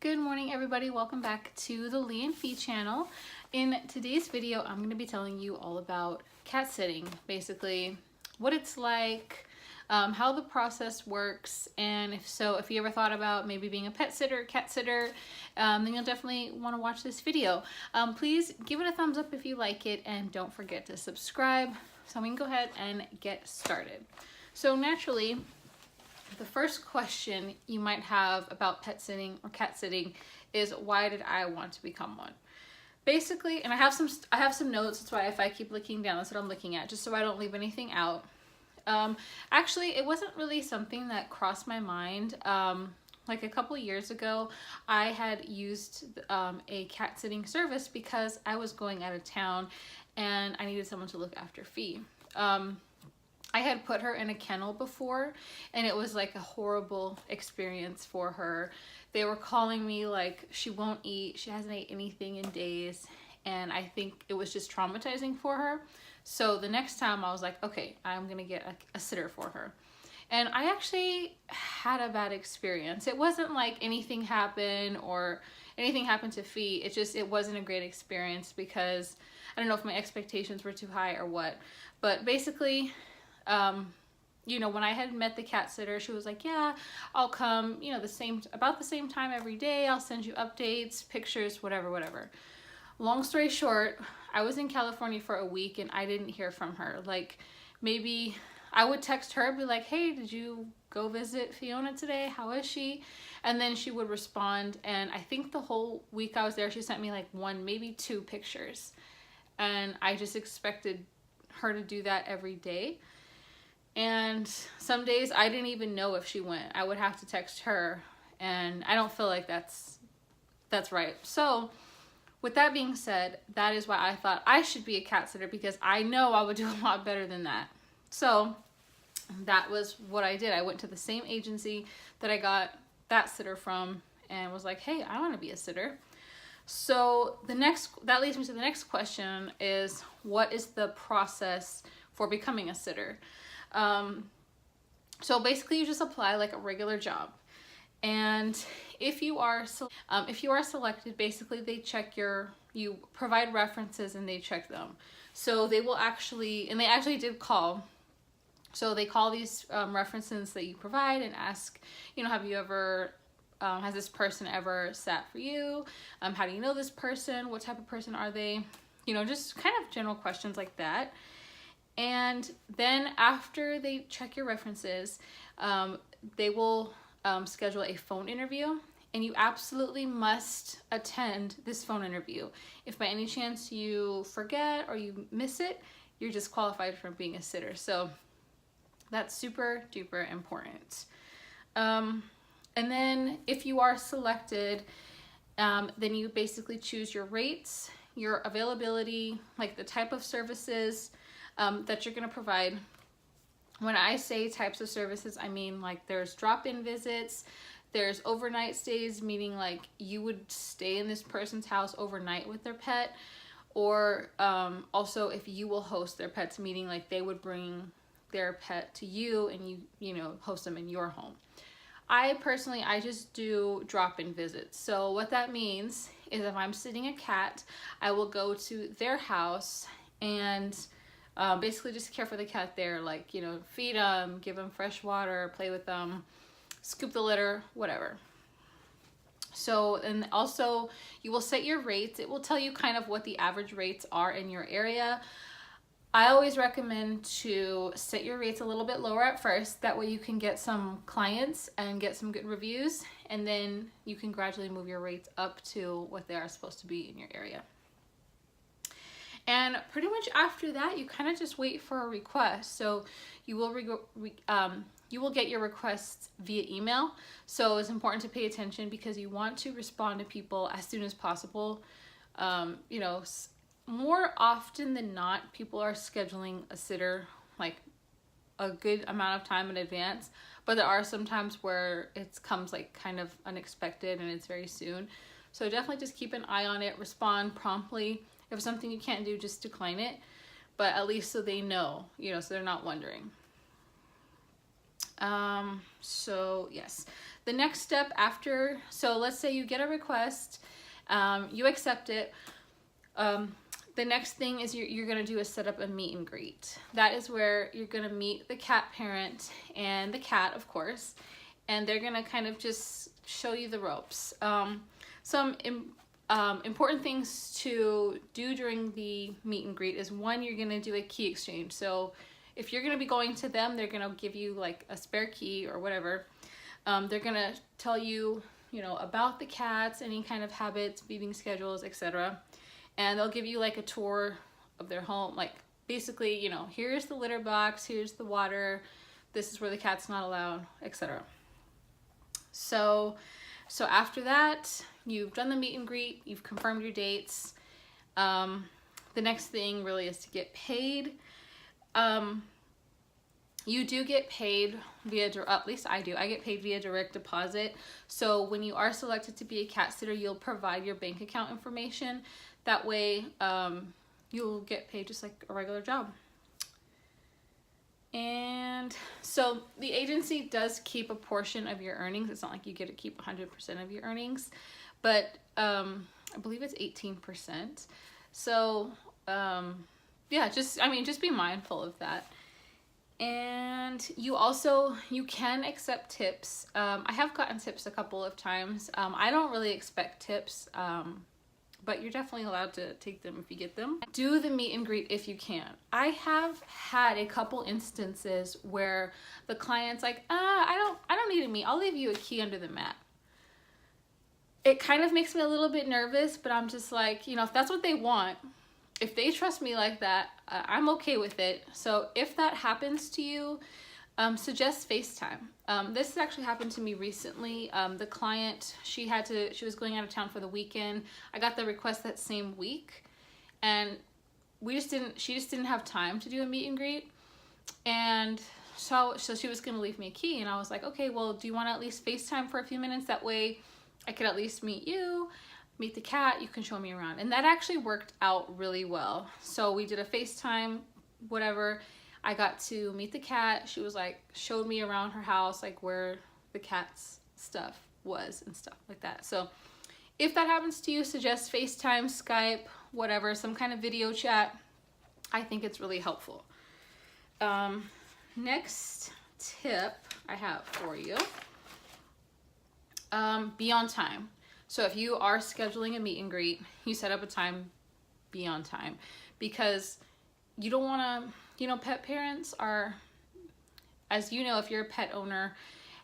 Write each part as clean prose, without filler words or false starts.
Good morning, everybody. Welcome back to the Lee and Fee channel. In today's video, I'm going to be telling you all about cat sitting, basically what it's like, how the process works, and if you ever thought about maybe being a pet sitter, cat sitter, then you'll definitely want to watch this video. Please give it a thumbs up if you like it, and don't forget to subscribe so we can go ahead and get started. So naturally, the first question you might have about pet sitting or cat sitting is, why did I want to become one? Basically, and I have some notes, that's why if I keep looking down, that's what I'm looking at, just so I don't leave anything out. Actually, it wasn't really something that crossed my mind. Like a couple years ago, I had used a cat sitting service because I was going out of town and I needed someone to look after Fee. I had put her in a kennel before, and it was like a horrible experience for her. They were calling me like she won't eat, she hasn't ate anything in days, and I think it was just traumatizing for her. So the next time I was like, okay, I'm gonna get a sitter for her. And I actually had a bad experience. It wasn't like anything happened or anything happened to Fee. It wasn't a great experience because I don't know if my expectations were too high or what. But basically, you know, when I had met the cat sitter, she was like, yeah, I'll come, you know, about the same time every day. I'll send you updates, pictures, whatever. Long story short, I was in California for a week and I didn't hear from her. Like, maybe I would text her, be like, hey, did you go visit Fiona today? How is she? And then she would respond. And I think the whole week I was there, she sent me like one, maybe two pictures. And I just expected her to do that every day. And some days I didn't even know if she went. I would have to text her, and I don't feel like that's right. So with that being said, that is why I thought I should be a cat sitter, because I know I would do a lot better than that. So that was what I did. I went to the same agency that I got that sitter from and was like, hey, I want to be a sitter. So that leads me to the next question is, what is the process for becoming a sitter? So basically you just apply like a regular job, and if you are selected, basically they check you provide references and they check them. So they actually did call. So they call these references that you provide and ask, you know, have you ever has this person ever sat for you? How do you know this person? What type of person are they? You know, just kind of general questions like that. And then after they check your references, they will schedule a phone interview, and you absolutely must attend this phone interview. If by any chance you forget or you miss it, you're disqualified from being a sitter. So that's super duper important. And then if you are selected, then you basically choose your rates, your availability, like the type of services that you're going to provide. When I say types of services, I mean like there's drop-in visits, there's overnight stays, meaning like you would stay in this person's house overnight with their pet, or also if you will host their pets, meaning like they would bring their pet to you and you know, host them in your home. I just do drop-in visits. So what that means is if I'm sitting a cat, I will go to their house and basically just care for the cat there, like, you know, feed them, give them fresh water, play with them, scoop the litter, whatever. So, and also you will set your rates. It will tell you kind of what the average rates are in your area. I always recommend to set your rates a little bit lower at first. That way you can get some clients and get some good reviews, and then you can gradually move your rates up to what they are supposed to be in your area. And pretty much after that, you kind of just wait for a request. So you will get your requests via email. So it's important to pay attention because you want to respond to people as soon as possible. You know, more often than not, people are scheduling a sitter like a good amount of time in advance, but there are some times where it comes like kind of unexpected and it's very soon. So definitely just keep an eye on it, respond promptly. If it's something you can't do, just decline it, but at least so they know, you know, so they're not wondering. So yes, the next step after, so let's say you get a request, you accept it. The next thing is you're going to do is set up a meet and greet. That is where you're going to meet the cat parent and the cat, of course, and they're going to kind of just show you the ropes. Some important things to do during the meet and greet is, one, you're going to do a key exchange. So if you're going to be going to them, they're going to give you like a spare key or whatever. They're going to tell you, you know, about the cats, any kind of habits, feeding schedules, etc. And they'll give you like a tour of their home. Like basically, you know, here's the litter box, here's the water, this is where the cat's not allowed, etc. So after that, you've done the meet and greet, you've confirmed your dates. The next thing really is to get paid. You do get paid via, at least I do, I get paid via direct deposit. So when you are selected to be a cat sitter, you'll provide your bank account information. That way, you'll get paid just like a regular job. And so the agency does keep a portion of your earnings. It's not like you get to keep 100% of your earnings, but I believe it's 18%. So yeah, just be mindful of that. And you can accept tips. I have gotten tips a couple of times. I don't really expect tips, but you're definitely allowed to take them if you get them. Do the meet and greet if you can. I have had a couple instances where the client's like, I don't need a meet. I'll leave you a key under the mat. It kind of makes me a little bit nervous, but I'm just like, you know, if that's what they want, if they trust me like that, I'm okay with it. So if that happens to you, suggest FaceTime. This actually happened to me recently. The client, she was going out of town for the weekend. I got the request that same week, and she just didn't have time to do a meet and greet. And so she was gonna leave me a key, and I was like, okay, well, do you want to at least FaceTime for a few minutes? That way I could at least meet you, meet the cat, you can show me around. And that actually worked out really well. So we did a FaceTime, whatever. I got to meet the cat. She was like, showed me around her house, like where the cat's stuff was and stuff like that. So if that happens to you, suggest FaceTime, Skype, whatever, some kind of video chat. I think it's really helpful. Next tip I have for you, be on time. So if you are scheduling a meet and greet, you set up a time, be on time, because you don't want to, you know, pet parents are, as you know, if you're a pet owner,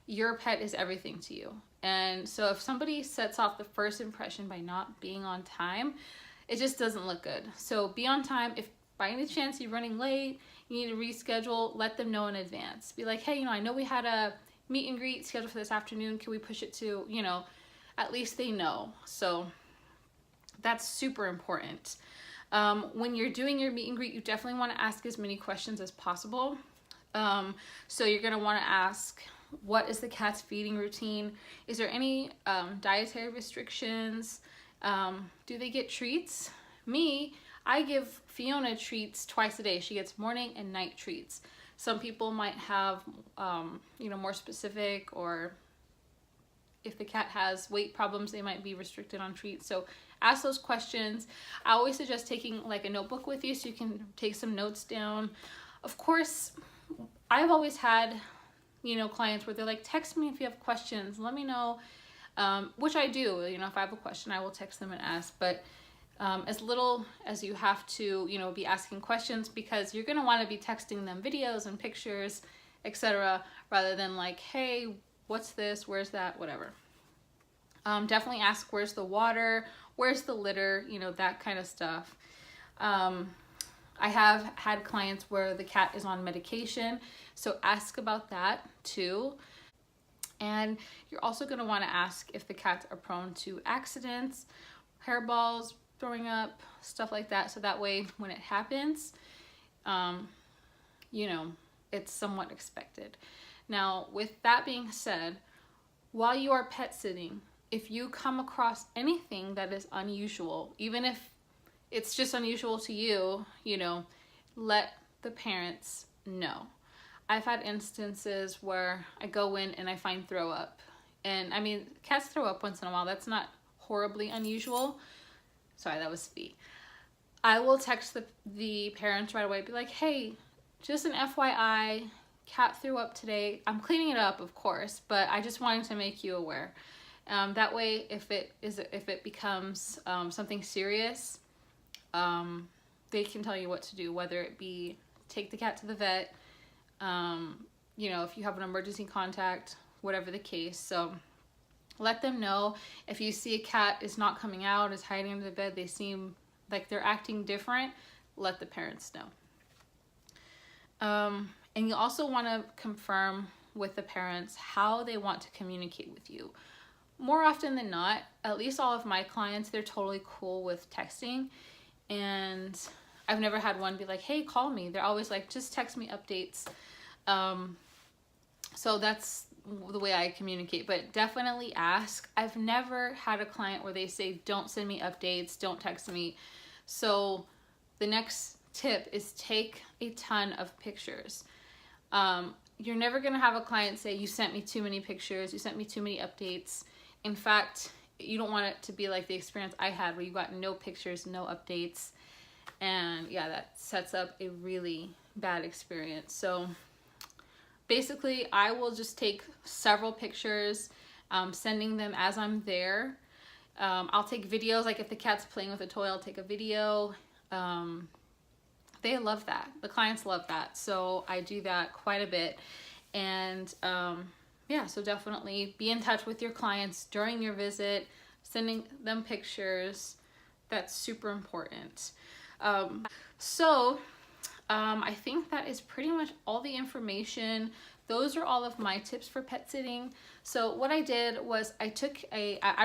your pet is everything to you. And so if somebody sets off the first impression by not being on time, it just doesn't look good. So be on time. If by any chance you're running late, you need to reschedule, let them know in advance. Be like, hey, you know, I know we had a meet and greet scheduled for this afternoon. Can we push it to, you know, at least they know. So that's super important. When you're doing your meet and greet, you definitely want to ask as many questions as possible. So you're going to want to ask, what is the cat's feeding routine? Is there any dietary restrictions? Do they get treats? I give Fiona treats twice a day. She gets morning and night treats. Some people might have, you know, more specific, or if the cat has weight problems, they might be restricted on treats. So ask those questions. I always suggest taking like a notebook with you so you can take some notes down. Of course, I've always had, you know, clients where they're like, text me if you have questions, let me know, which I do. You know, if I have a question, I will text them and ask, but as little as you have to, you know, be asking questions, because you're going to want to be texting them videos and pictures, etc., rather than like, hey, what's this, where's that, whatever. Definitely ask, where's the water, where's the litter, you know, that kind of stuff. I have had clients where the cat is on medication, so ask about that too. And you're also going to want to ask if the cats are prone to accidents, hairballs, throwing up, stuff like that, so that way when it happens, you know, it's somewhat expected. Now, with that being said, while you are pet sitting, if you come across anything that is unusual, even if it's just unusual to you, you know, let the parents know. I've had instances where I go in and I find throw up. And I mean, cats throw up once in a while. That's not horribly unusual. Sorry, that was V. I will text the parents right away, be like, hey, just an FYI, cat threw up today. I'm cleaning it up, of course, but I just wanted to make you aware. That way, if it becomes something serious, they can tell you what to do, whether it be take the cat to the vet, you know, if you have an emergency contact, whatever the case. So let them know. If you see a cat is not coming out, is hiding under the bed, they seem like they're acting different, let the parents know. And you also want to confirm with the parents how they want to communicate with you. More often than not, at least all of my clients, they're totally cool with texting. And I've never had one be like, hey, call me. They're always like, just text me updates. So that's the way I communicate, but definitely ask. I've never had a client where they say, don't send me updates, don't text me. So the next tip is take a ton of pictures. You're never going to have a client say, you sent me too many pictures, you sent me too many updates. In fact, you don't want it to be like the experience I had where you got no pictures, no updates. And yeah, that sets up a really bad experience. So basically, I will just take several pictures, sending them as I'm there. I'll take videos, like if the cat's playing with a toy, I'll take a video. They love that. The clients love that. So I do that quite a bit. And yeah, so definitely be in touch with your clients during your visit, sending them pictures. That's super important. I think that is pretty much all the information. Those are all of my tips for pet sitting. So what I did was I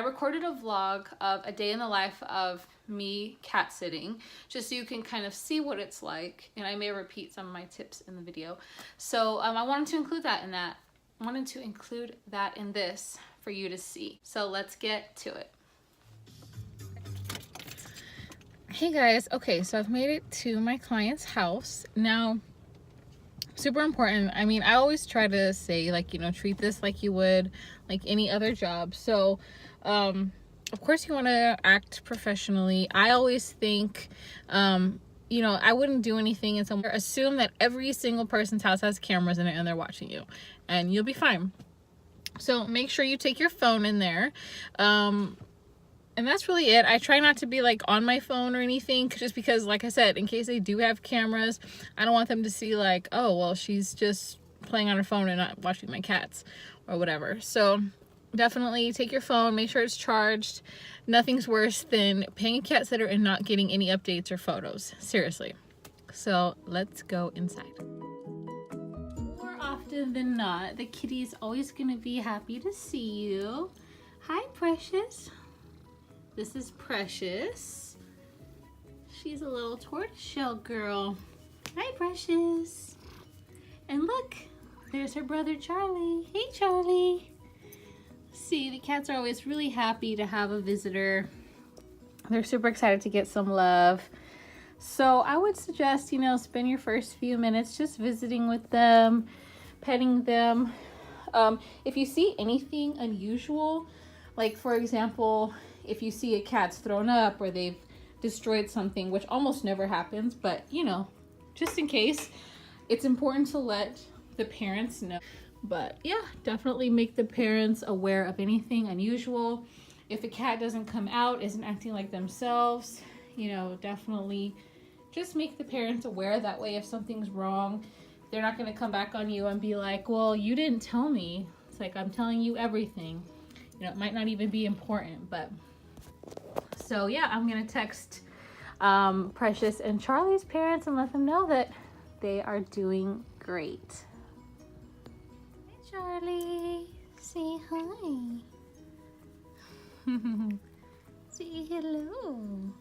recorded a vlog of a day in the life of me cat sitting, just so you can kind of see what it's like. And I may repeat some of my tips in the video. So I wanted to include that in this for you to see. So let's get to it. Hey guys, okay, so I've made it to my client's house. Now, super important. I mean, I always try to say, like, you know, treat this like you would like any other job. So, of course you want to act professionally. I always think, you know, I wouldn't do anything in somewhere. Assume that every single person's house has cameras in it and they're watching you, and you'll be fine. So make sure you take your phone in there. And that's really it. I try not to be like on my phone or anything, just because, like I said, in case they do have cameras, I don't want them to see like, oh, well, she's just playing on her phone and not watching my cats or whatever. So definitely take your phone, make sure it's charged. Nothing's worse than paying a cat sitter and not getting any updates or photos. Seriously. So let's go inside. More often than not, the kitty's always going to be happy to see you. Hi, Precious. This is Precious. She's a little tortoiseshell girl. Hi, Precious. And look, there's her brother Charlie. Hey, Charlie. See, the cats are always really happy to have a visitor. They're super excited to get some love. So I would suggest, you know, spend your first few minutes just visiting with them, petting them. If you see anything unusual, like for example, if you see a cat's thrown up or they've destroyed something, which almost never happens, but you know, just in case, it's important to let the parents know. But yeah, definitely make the parents aware of anything unusual. If a cat doesn't come out, isn't acting like themselves, you know, definitely just make the parents aware. That way, if something's wrong, they're not going to come back on you and be like, well, you didn't tell me. It's like, I'm telling you everything. You know, it might not even be important, but so yeah, I'm gonna text Precious and Charlie's parents and let them know that they are doing great. Hi, Charlie. Say hi. Say hello.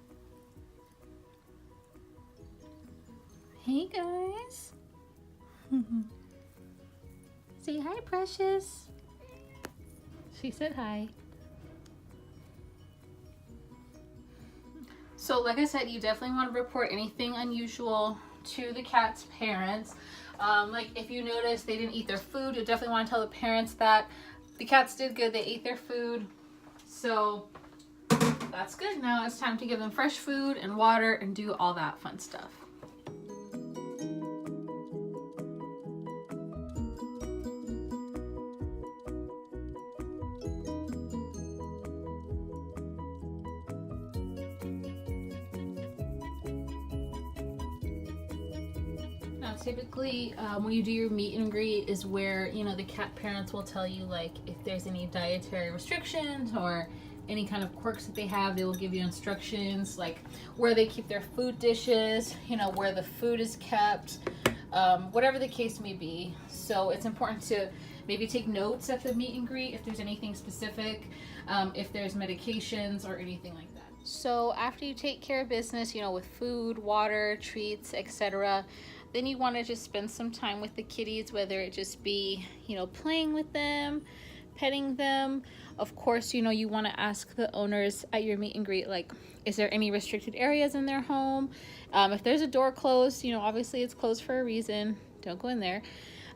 Hey, guys. Say hi, Precious. She said hi. So like I said, you definitely want to report anything unusual to the cat's parents. Like if you notice they didn't eat their food, you definitely want to tell the parents that the cats did good, they ate their food. So that's good. Now it's time to give them fresh food and water and do all that fun stuff. Typically, when you do your meet and greet is where, you know, the cat parents will tell you like if there's any dietary restrictions or any kind of quirks that they have. They will give you instructions like where they keep their food dishes, you know, where the food is kept, whatever the case may be. So it's important to maybe take notes at the meet and greet if there's anything specific, if there's medications or anything like that. So after you take care of business, you know, with food, water, treats, etc., then you want to just spend some time with the kitties, whether it just be, you know, playing with them, petting them. Of course, you know, you want to ask the owners at your meet and greet, like, is there any restricted areas in their home? If there's a door closed, you know, obviously it's closed for a reason. Don't go in there.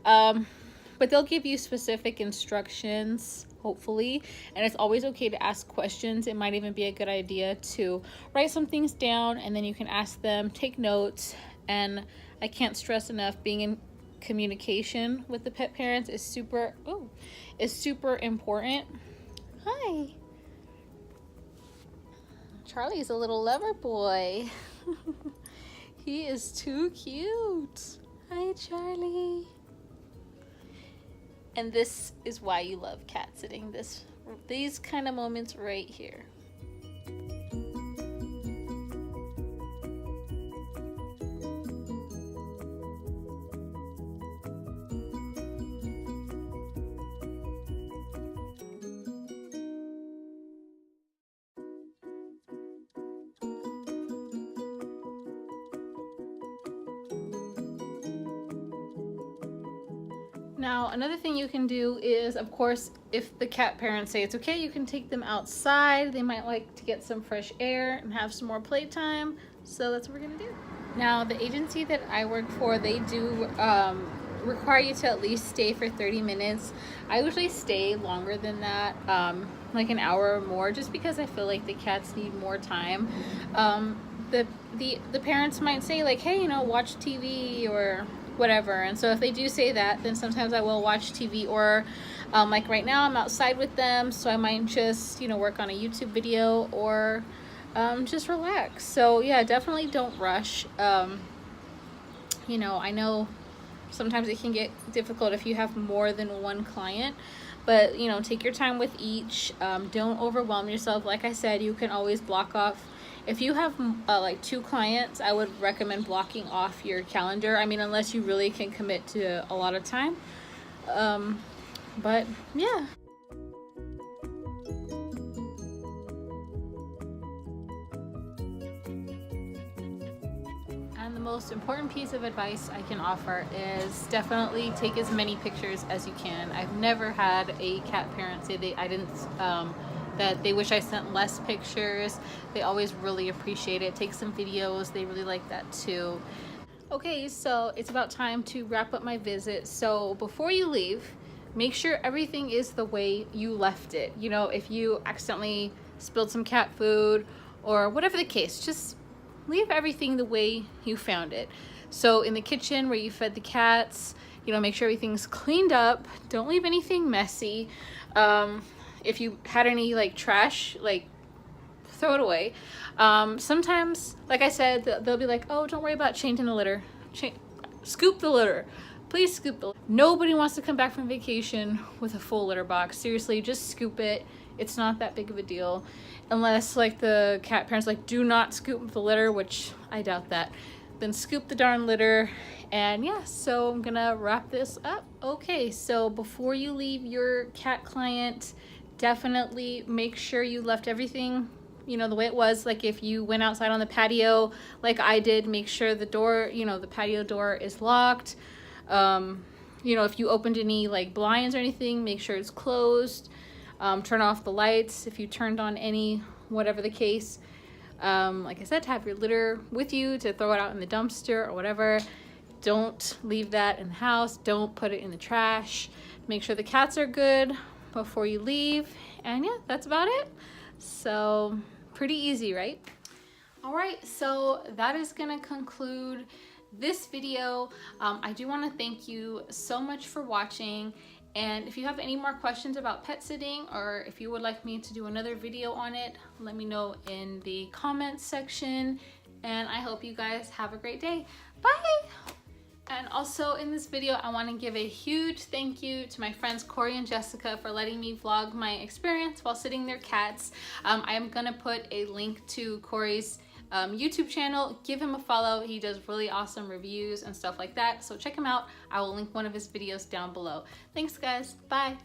But they'll give you specific instructions, hopefully, and it's always okay to ask questions. It might even be a good idea to write some things down and then you can ask them, take notes. And I can't stress enough, being in communication with the pet parents is super important. Hi. Charlie's a little lover boy. He is too cute. Hi, Charlie. And this is why you love cat sitting, these kind of moments right here. Now, another thing you can do is, of course, if the cat parents say it's okay, you can take them outside. They might like to get some fresh air and have some more playtime. So that's what we're gonna do. Now, the agency that I work for, they do require you to at least stay for 30 minutes. I usually stay longer than that, like an hour or more, just because I feel like the cats need more time. The parents might say like, hey, you know, watch TV or whatever, and so if they do say that, then sometimes I will watch TV, or like right now I'm outside with them, so I might just, you know, work on a YouTube video or just relax. So yeah, definitely don't rush. You know, I know sometimes it can get difficult if you have more than one client, but you know, take your time with each. Don't overwhelm yourself. Like I said, you can always block off. If you have like 2 clients, I would recommend blocking off your calendar. I mean, unless you really can commit to a lot of time. But yeah. And the most important piece of advice I can offer is definitely take as many pictures as you can. I've never had a cat parent say that they wish I sent less pictures. They always really appreciate it. Take some videos, they really like that too. Okay, so it's about time to wrap up my visit. So before you leave, make sure everything is the way you left it. You know, if you accidentally spilled some cat food or whatever the case, just leave everything the way you found it. So in the kitchen where you fed the cats, you know, make sure everything's cleaned up. Don't leave anything messy. If you had any like trash, like throw it away. Sometimes, like I said, they'll be like, oh, don't worry about changing the litter. Scoop the litter. Please scoop the litter. Nobody wants to come back from vacation with a full litter box. Seriously, just scoop it. It's not that big of a deal. Unless like the cat parents like, do not scoop the litter, which I doubt that. Then scoop the darn litter. And yeah, so I'm gonna wrap this up. Okay, so before you leave your cat client, definitely make sure you left everything, you know, the way it was. Like if you went outside on the patio like I did, make sure the door, you know, the patio door is locked. You know, if you opened any like blinds or anything, make sure it's closed. Turn off the lights if you turned on any, whatever the case. Like I said, have your litter with you to throw it out in the dumpster or whatever. Don't leave that in the house. Don't put it in the trash. Make sure the cats are good before you leave. And yeah, that's about it. So pretty easy, right? All right, so that is gonna conclude this video. I do want to thank you so much for watching, and if you have any more questions about pet sitting, or if you would like me to do another video on it, let me know in the comments section, and I hope you guys have a great day. Bye! And also in this video, I want to give a huge thank you to my friends Corey and Jessica for letting me vlog my experience while sitting their cats. I am gonna put a link to Corey's YouTube channel. Give him a follow. He does really awesome reviews and stuff like that, so check him out. I will link one of his videos down below. Thanks guys. Bye.